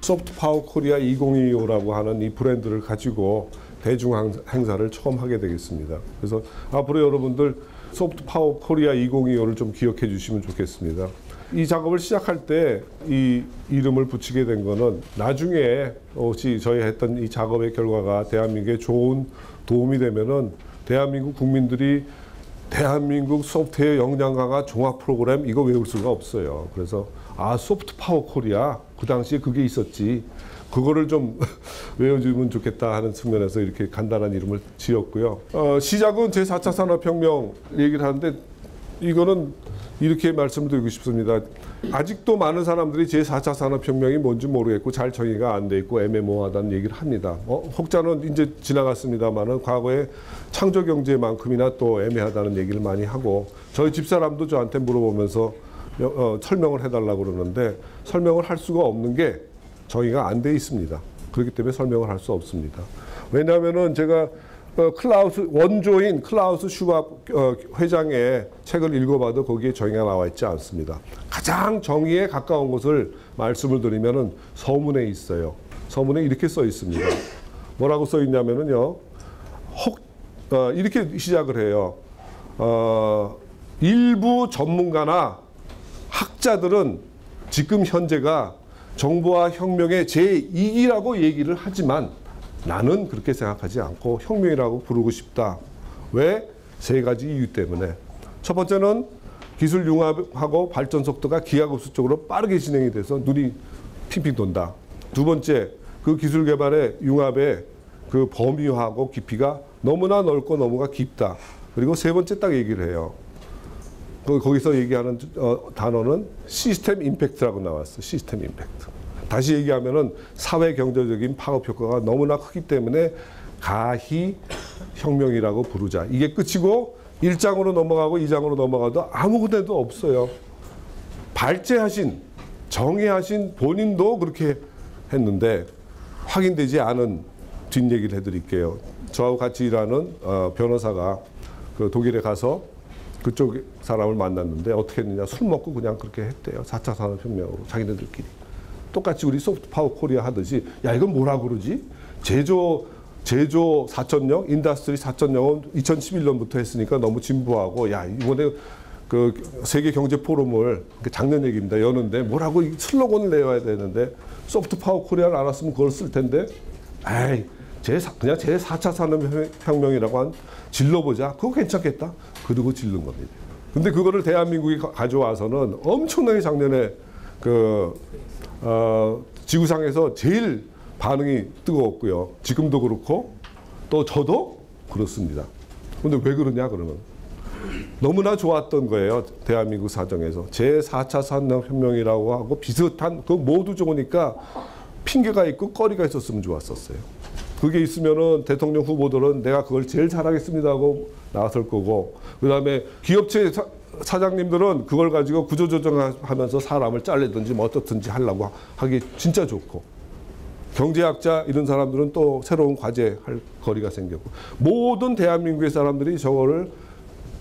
소프트 파워 코리아 2025라고 하는 이 브랜드를 가지고 대중 행사를 처음 하게 되겠습니다. 그래서 앞으로 여러분들 소프트 파워 코리아 2025를 좀 기억해 주시면 좋겠습니다. 이 작업을 시작할 때 이 이름을 붙이게 된 거는 나중에 혹시 저희 했던 이 작업의 결과가 대한민국에 좋은 도움이 되면은 대한민국 국민들이 대한민국 소프트웨어 역량 강화 종합 프로그램 이거 외울 수가 없어요. 그래서 소프트 파워 코리아 그 당시에 그게 있었지. 그거를 좀 외워주면 좋겠다 하는 측면에서 이렇게 간단한 이름을 지었고요. 시작은 제4차 산업혁명 얘기를 하는데 이거는 이렇게 말씀을 드리고 싶습니다. 아직도 많은 사람들이 제4차 산업혁명이 뭔지 모르겠고 잘 정의가 안 돼 있고 애매모호하다는 얘기를 합니다. 혹자는 이제 지나갔습니다만은 과거에 창조경제만큼이나 또 애매하다는 얘기를 많이 하고 저희 집사람도 저한테 물어보면서 설명을 해달라고 그러는데 설명을 할 수가 없는 게 정의가 안 돼 있습니다. 그렇기 때문에 설명을 할 수 없습니다. 왜냐하면은 제가 원조인 클라우스 슈밥 회장의 책을 읽어봐도 거기에 정의가 나와 있지 않습니다. 가장 정의에 가까운 것을 말씀을 드리면은 서문에 있어요. 서문에 이렇게 써 있습니다. 뭐라고 써 있냐면은요. 이렇게 시작을 해요. 일부 전문가나 학자들은 지금 현재가 정보화 혁명의 제2기라고 얘기를 하지만 나는 그렇게 생각하지 않고 혁명이라고 부르고 싶다. 왜? 세 가지 이유 때문에. 첫 번째는 기술 융합하고 발전 속도가 기하급수적으로 빠르게 진행이 돼서 눈이 핑핑 돈다. 두 번째, 그 기술 개발의 융합의 그 범위하고 깊이가 너무나 넓고 너무나 깊다. 그리고 세 번째 딱 얘기를 해요. 거기서 얘기하는 단어는 시스템 임팩트라고 나왔어요. 시스템 임팩트. 다시 얘기하면은 사회 경제적인 파급 효과가 너무나 크기 때문에 가히 혁명이라고 부르자. 이게 끝이고 1장으로 넘어가고 2장으로 넘어가도 아무 근데도 없어요. 발제하신 정의하신 본인도 그렇게 했는데 확인되지 않은 뒷얘기를 해드릴게요. 저하고 같이 일하는 변호사가 그 독일에 가서 그쪽 사람을 만났는데 어떻게 했느냐. 술 먹고 그냥 그렇게 했대요. 4차 산업혁명으로 자기네들끼리. 똑같이 우리 소프트 파워 코리아 하듯이 야 이건 뭐라 그러지? 제조 4.0 인더스트리 4.0은 2011년부터 했으니까 너무 진부하고 야 이번에 그 세계 경제 포럼을 작년 얘기입니다. 여는데 뭐라고 슬로건을 내야 되는데 소프트 파워 코리아를 알았으면 그걸 쓸 텐데 에이 그냥 제4차 산업혁명이라고 한 질러보자. 그거 괜찮겠다. 그러고 질른 겁니다. 근데 그거를 대한민국이 가져와서는 엄청나게 작년에 지구상에서 제일 반응이 뜨거웠고요. 지금도 그렇고 또 저도 그렇습니다. 근데 왜 그러냐 그러면 너무나 좋았던 거예요. 대한민국 사정에서. 제4차 산업혁명이라고 하고 비슷한 그 모두 좋으니까 핑계가 있고 거리가 있었으면 좋았었어요. 그게 있으면은 대통령 후보들은 내가 그걸 제일 잘하겠습니다 하고 나설 거고 그다음에 기업체 사장님들은 그걸 가지고 구조조정하면서 사람을 잘리든지 뭐 어떻든지 하려고 하기 진짜 좋고 경제학자 이런 사람들은 또 새로운 과제할 거리가 생겼고 모든 대한민국의 사람들이 저거를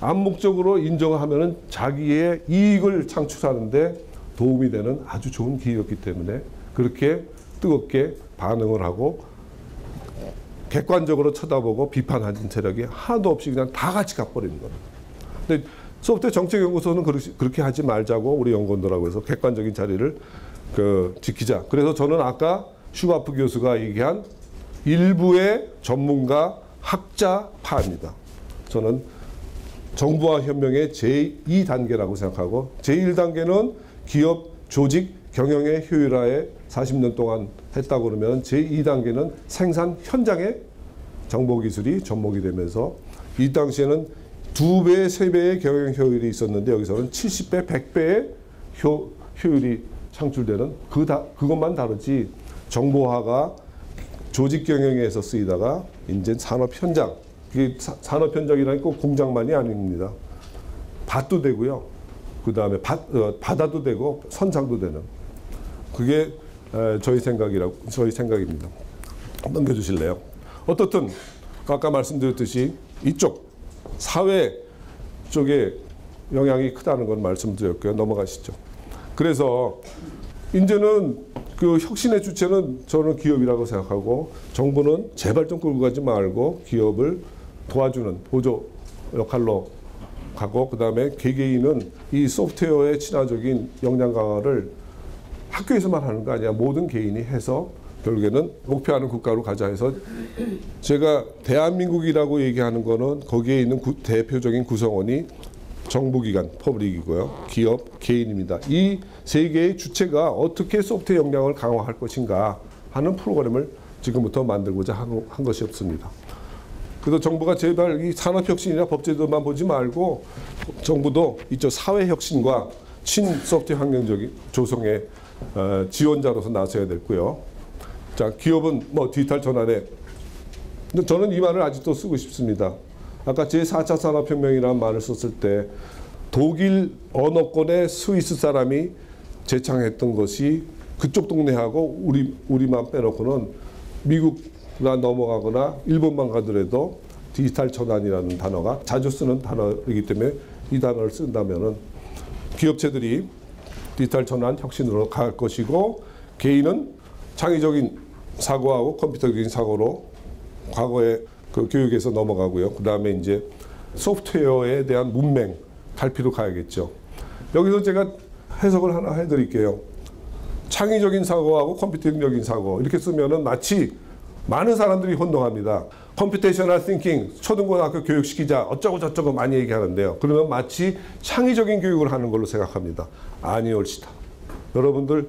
암묵적으로 인정하면은 자기의 이익을 창출하는데 도움이 되는 아주 좋은 기회였기 때문에 그렇게 뜨겁게 반응을 하고 객관적으로 쳐다보고 비판하는 세력이 하나도 없이 그냥 다 같이 가버리는 겁니다. 근데 소프트웨어 정책연구소는 그렇게 하지 말자고 우리 연구원들하고 해서 객관적인 자리를 지키자. 그래서 저는 아까 슈바프 교수가 얘기한 일부의 전문가 학자파입니다. 저는 정부화 혁명의 제2단계라고 생각하고 제1단계는 기업 조직 경영의 효율화에 40년 동안 했다고 그러면 제2단계는 생산 현장의 정보기술이 접목이 되면서 이 당시에는 2배, 3배의 경영 효율이 있었는데 여기서는 70배, 100배의 효율이 창출되는 그것만 다르지 정보화가 조직 경영에서 쓰이다가 이제 산업 현장, 그게 산업 현장이라는 꼭 공장만이 아닙니다. 밭도 되고요. 그 다음에 바다도 되고 선장도 되는 그게 저희 생각입니다. 넘겨주실래요? 어떻든 아까 말씀드렸듯이 이쪽 사회 쪽에 영향이 크다는 건 말씀드렸고요. 넘어가시죠. 그래서 이제는 그 혁신의 주체는 저는 기업이라고 생각하고 정부는 제발 좀 끌고 가지 말고 기업을 도와주는 보조 역할로 가고 그다음에 개개인은 이 소프트웨어의 친화적인 역량 강화를 학교에서만 하는 거 아니야. 모든 개인이 해서 결국에는 목표하는 국가로 가자 해서 제가 대한민국이라고 얘기하는 거는 거기에 있는 대표적인 구성원이 정부기관, 퍼블릭이고요. 기업, 개인입니다. 이 세 개의 주체가 어떻게 소프트웨어 역량을 강화할 것인가 하는 프로그램을 지금부터 만들고자 한 것이 없습니다. 그래서 정부가 제발 이 산업혁신이나 법제도만 보지 말고 정부도 이쪽 사회혁신과 친소프트웨어 환경적인 조성의 지원자로서 나서야 되고요. 자, 기업은 뭐 디지털 전환에 근데 저는 이 말을 아직도 쓰고 싶습니다. 아까 제4차 산업혁명이라는 말을 썼을 때 독일 언어권의 스위스 사람이 제창했던 것이 그쪽 동네하고 우리만 빼놓고는 미국과 넘어가거나 일본만 가더라도 디지털 전환이라는 단어가 자주 쓰는 단어이기 때문에 이 단어를 쓴다면은 기업체들이 디지털 전환 혁신으로 갈 것이고 개인은 창의적인 사고하고 컴퓨터적인 사고로 과거의 그 교육에서 넘어가고요. 그 다음에 이제 소프트웨어에 대한 문맹 갈피로 가야겠죠. 여기서 제가 해석을 하나 해드릴게요. 창의적인 사고하고 컴퓨터적인 사고 이렇게 쓰면은 마치 많은 사람들이 혼동합니다. 컴퓨테이셔널 띵킹 초등고등학교 교육시키자 어쩌고 저쩌고 많이 얘기하는데요. 그러면 마치 창의적인 교육을 하는 걸로 생각합니다. 아니올시다. 여러분들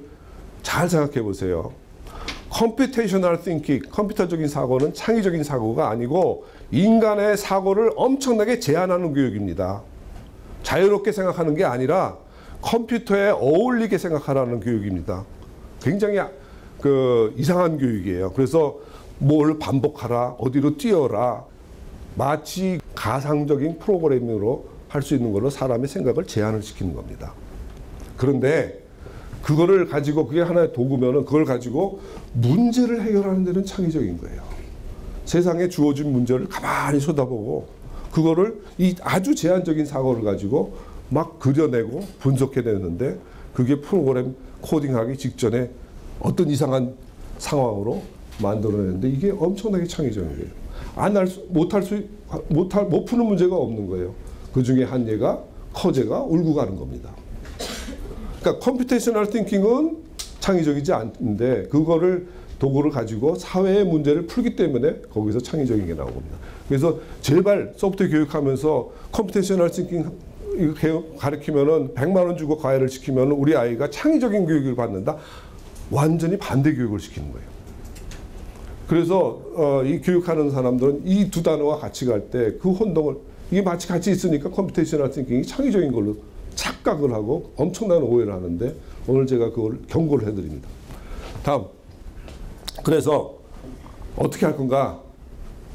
잘 생각해 보세요. 컴퓨테이셔널 띵킹, 컴퓨터적인 사고는 창의적인 사고가 아니고 인간의 사고를 엄청나게 제한하는 교육입니다. 자유롭게 생각하는 게 아니라 컴퓨터에 어울리게 생각하라는 교육입니다. 굉장히 이상한 교육이에요. 그래서 뭘 반복하라, 어디로 뛰어라, 마치 가상적인 프로그래밍으로 할 수 있는 걸로 사람의 생각을 제한을 시키는 겁니다. 그런데 그거를 가지고 그게 하나의 도구면은 그걸 가지고 문제를 해결하는 데는 창의적인 거예요. 세상에 주어진 문제를 가만히 쳐다보고 그거를 이 아주 제한적인 사고를 가지고 막 그려내고 분석해내는데 그게 프로그램 코딩하기 직전에 어떤 이상한 상황으로 만들어내는데 이게 엄청나게 창의적인 거예요. 못 푸는 문제가 없는 거예요. 그 중에 한 예가 커제가 울고 가는 겁니다. 그러니까 컴퓨테이셔널 띵킹은 창의적이지 않은데 그거를 도구를 가지고 사회의 문제를 풀기 때문에 거기서 창의적인 게 나온 겁니다. 그래서 제발 소프트웨어 교육하면서 컴퓨테이셔널 띵킹 가르치면은 100만 원 주고 과외를 시키면 우리 아이가 창의적인 교육을 받는다. 완전히 반대 교육을 시키는 거예요. 그래서 이 교육하는 사람들은 이 두 단어와 같이 갈 때 그 혼동을 이게 마치 같이 있으니까 컴퓨테이셔널 띵킹이 창의적인 걸로 착각을 하고 엄청난 오해를 하는데 오늘 제가 그걸 경고를 해드립니다. 다음. 그래서 어떻게 할 건가?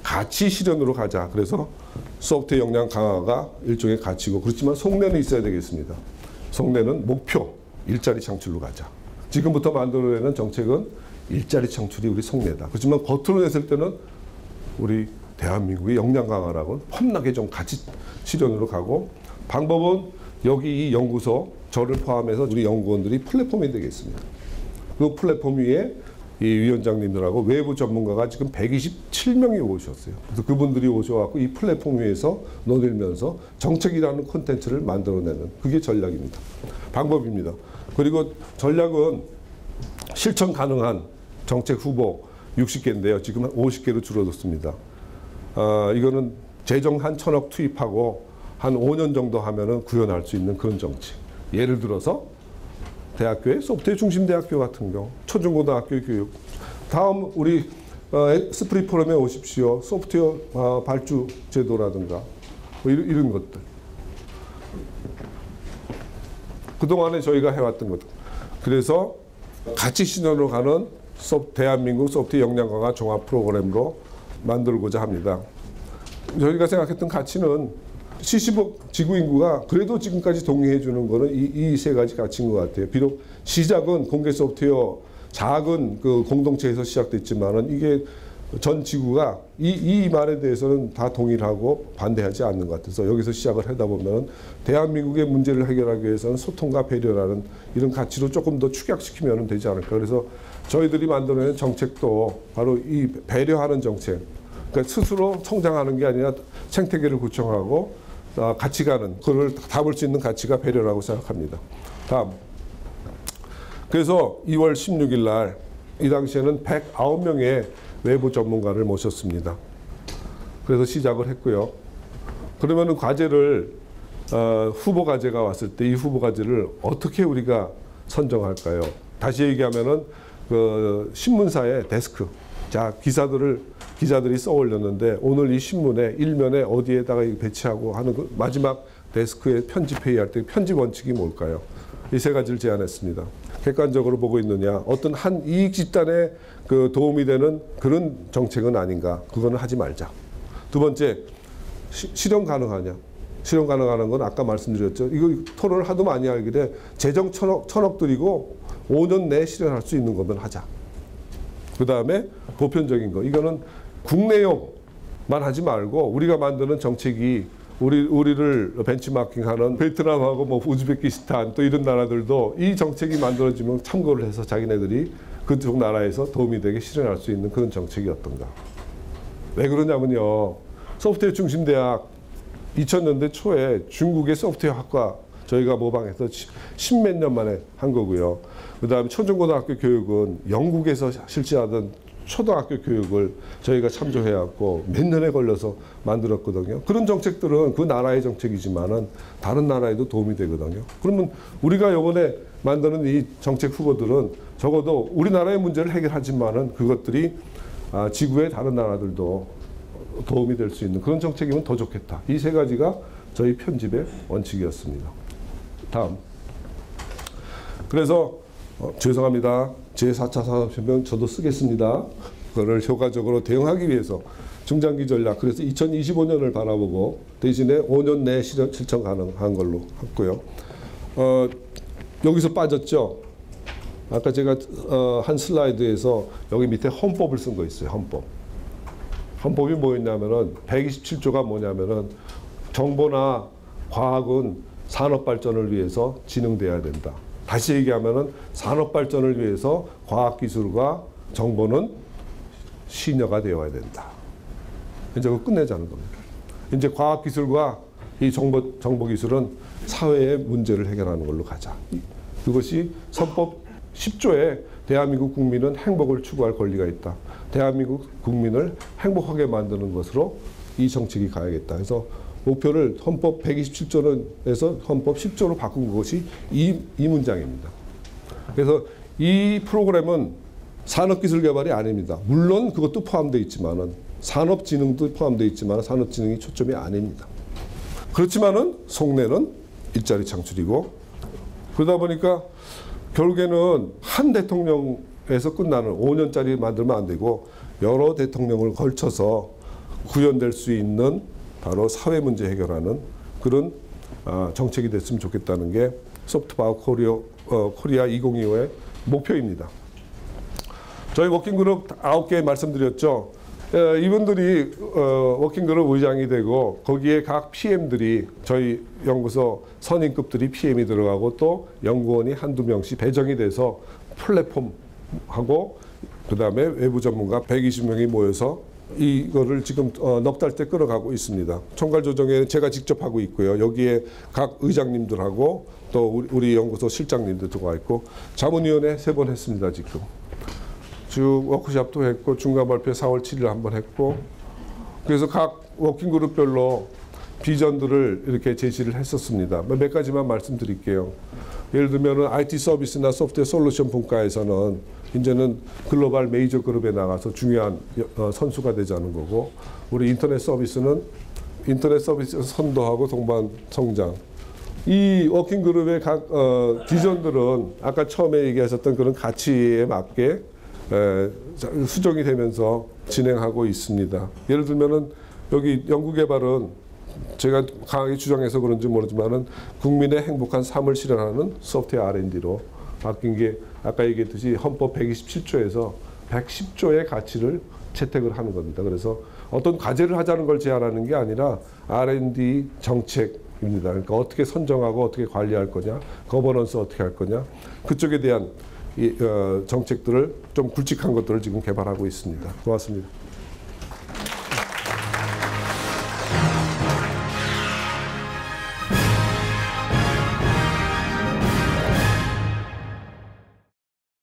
가치 실현으로 가자. 그래서 소프트웨어 역량 강화가 일종의 가치고 그렇지만 속내는 있어야 되겠습니다. 속내는 목표, 일자리 창출로 가자. 지금부터 만들어내는 정책은 일자리 창출이 우리 속내다. 그렇지만 겉으로 냈을 때는 우리 대한민국의 역량 강화라고 험나게 좀 가치 실현으로 가고 방법은 여기 이 연구소 저를 포함해서 우리 연구원들이 플랫폼이 되겠습니다. 그 플랫폼 위에 이 위원장님들하고 외부 전문가가 지금 127명이 오셨어요. 그래서 그분들이 오셔갖고 이 플랫폼 위에서 논의면서 정책이라는 콘텐츠를 만들어내는 그게 전략입니다. 방법입니다. 그리고 전략은 실천 가능한 정책 후보 60개인데요. 지금 50개로 줄어들었습니다. 이거는 재정 한 1,000억 투입하고 한 5년 정도 하면은 구현할 수 있는 그런 정책. 예를 들어서 대학교의 소프트웨어 중심 대학교 같은 경우, 초중고등학교 교육. 다음 우리 스프리 포럼에 오십시오. 소프트웨어 발주 제도라든가 뭐 이런 것들. 그동안에 저희가 해왔던 것들. 그래서 가치 실현으로 가는 대한민국 소프트웨어 역량 강화 종합 프로그램으로 만들고자 합니다. 저희가 생각했던 가치는 70억 지구 인구가 그래도 지금까지 동의해 주는 거는 이 세 가지 가치인 것 같아요. 비록 시작은 공개 소프트웨어 작은 그 공동체에서 시작됐지만은 이게 전 지구가 이 말에 대해서는 다 동일하고 반대하지 않는 것 같아서 여기서 시작을 하다 보면 대한민국의 문제를 해결하기 위해서는 소통과 배려라는 이런 가치로 조금 더 축약시키면 되지 않을까. 그래서 저희들이 만들어낸 정책도 바로 이 배려하는 정책. 그러니까 스스로 성장하는 게 아니라 생태계를 구청하고 같이 가는 그걸 담을 수 있는 가치가 배려라고 생각합니다. 다음. 그래서 2월 16일 날 이 당시에는 109명의 외부 전문가를 모셨습니다. 그래서 시작을 했고요. 그러면은 과제를 후보 과제가 왔을 때 이 후보 과제를 어떻게 우리가 선정할까요? 다시 얘기하면은 그 신문사의 데스크, 자 기자들이 써 올렸는데 오늘 이 신문에 일면에 어디에다가 배치하고 하는 그 마지막 데스크에 편집 회의할 때 편집 원칙이 뭘까요? 이 세 가지를 제안했습니다. 객관적으로 보고 있느냐, 어떤 한 이익 집단에 그 도움이 되는 그런 정책은 아닌가, 그거는 하지 말자. 두 번째, 실현 가능하냐? 실현 가능한 건 아까 말씀드렸죠. 이거 토론을 하도 많이 하길래 재정 천억 들이고 5년 내에 실현할 수 있는 거면 하자. 그 다음에 보편적인 거. 이거는 국내용만 하지 말고 우리가 만드는 정책이 우리를 벤치마킹하는 베트남하고 뭐 우즈베키스탄 또 이런 나라들도 이 정책이 만들어지면 참고를 해서 자기네들이 그쪽 나라에서 도움이 되게 실현할 수 있는 그런 정책이 어떤가. 왜 그러냐면요. 소프트웨어 중심 대학 2000년대 초에 중국의 소프트웨어 학과 저희가 모방해서 10몇 년 만에 한 거고요. 그 다음에 초중고등학교 교육은 영국에서 실시하던 초등학교 교육을 저희가 참조해왔고 몇 년에 걸려서 만들었거든요. 그런 정책들은 그 나라의 정책이지만은 다른 나라에도 도움이 되거든요. 그러면 우리가 이번에 만드는 이 정책 후보들은 적어도 우리나라의 문제를 해결하지만은 그것들이 지구의 다른 나라들도 도움이 될 수 있는 그런 정책이면 더 좋겠다. 이 세 가지가 저희 편집의 원칙이었습니다. 다음. 그래서 죄송합니다. 제4차 산업혁명 저도 쓰겠습니다. 그거를 효과적으로 대응하기 위해서 중장기 전략, 그래서 2025년을 바라보고 대신에 5년 내에 실천 가능한 걸로 했고요. 여기서 빠졌죠. 아까 제가 한 슬라이드에서 여기 밑에 헌법을 쓴 거 있어요. 헌법이 뭐였냐면은 127조가 뭐냐면은 정보나 과학은 산업 발전을 위해서 진흥돼야 된다. 다시 얘기하면은 산업 발전을 위해서 과학 기술과 정보는 시녀가 되어야 된다. 이제 그거 끝내자는 겁니다. 이제 과학 기술과 이 정보 기술은 사회의 문제를 해결하는 걸로 가자. 그것이 헌법 10조에 대한민국 국민은 행복을 추구할 권리가 있다. 대한민국 국민을 행복하게 만드는 것으로 이 정책이 가야겠다. 그래서 목표를 헌법 127조에서 헌법 10조로 바꾼 것이 이 문장입니다. 그래서 이 프로그램은 산업기술 개발이 아닙니다. 물론 그것도 포함되어 있지만은 산업진흥도 포함되어 있지만 산업진흥이 초점이 아닙니다. 그렇지만은 속내는 일자리 창출이고 그러다 보니까 결국에는 한 대통령에서 끝나는 5년짜리 만들면 안 되고 여러 대통령을 걸쳐서 구현될 수 있는 바로 사회 문제 해결하는 그런 정책이 됐으면 좋겠다는 게 소프트파워 코리아 2025의 목표입니다. 저희 워킹그룹 9개 말씀드렸죠. 이분들이 워킹그룹 의장이 되고 거기에 각 PM들이 저희 연구소 선임급들이 PM이 들어가고 또 연구원이 한두 명씩 배정이 돼서 플랫폼하고 그다음에 외부 전문가 120명이 모여서 이거를 지금 넉 달째 끌어가고 있습니다. 총괄 조정에 제가 직접 하고 있고요. 여기에 각 의장님들하고 또 우리 연구소 실장님들 들어가 있고 자문위원회 3번 했습니다. 지금 워크숍도 했고 중간 발표 4월 7일 한번 했고 그래서 각 워킹그룹별로 비전들을 이렇게 제시를 했었습니다. 몇 가지만 말씀드릴게요. 예를 들면 IT 서비스나 소프트웨어 솔루션 분과에서는 이제는 글로벌 메이저 그룹에 나가서 중요한 선수가 되자는 거고 우리 인터넷 서비스는 인터넷 서비스 선도하고 동반 성장. 이 워킹그룹의 각 비전들은 아까 처음에 얘기하셨던 그런 가치에 맞게 수정이 되면서 진행하고 있습니다. 예를 들면은 여기 연구개발은 제가 강하게 주장해서 그런지 모르지만은 국민의 행복한 삶을 실현하는 소프트웨어 R&D로 바뀐 게 아까 얘기했듯이 헌법 127조에서 110조의 가치를 채택을 하는 겁니다. 그래서 어떤 과제를 하자는 걸 제안하는 게 아니라 R&D 정책입니다. 그러니까 어떻게 선정하고 어떻게 관리할 거냐, 거버넌스 어떻게 할 거냐, 그쪽에 대한 정책들을 좀 굵직한 것들을 지금 개발하고 있습니다. 고맙습니다.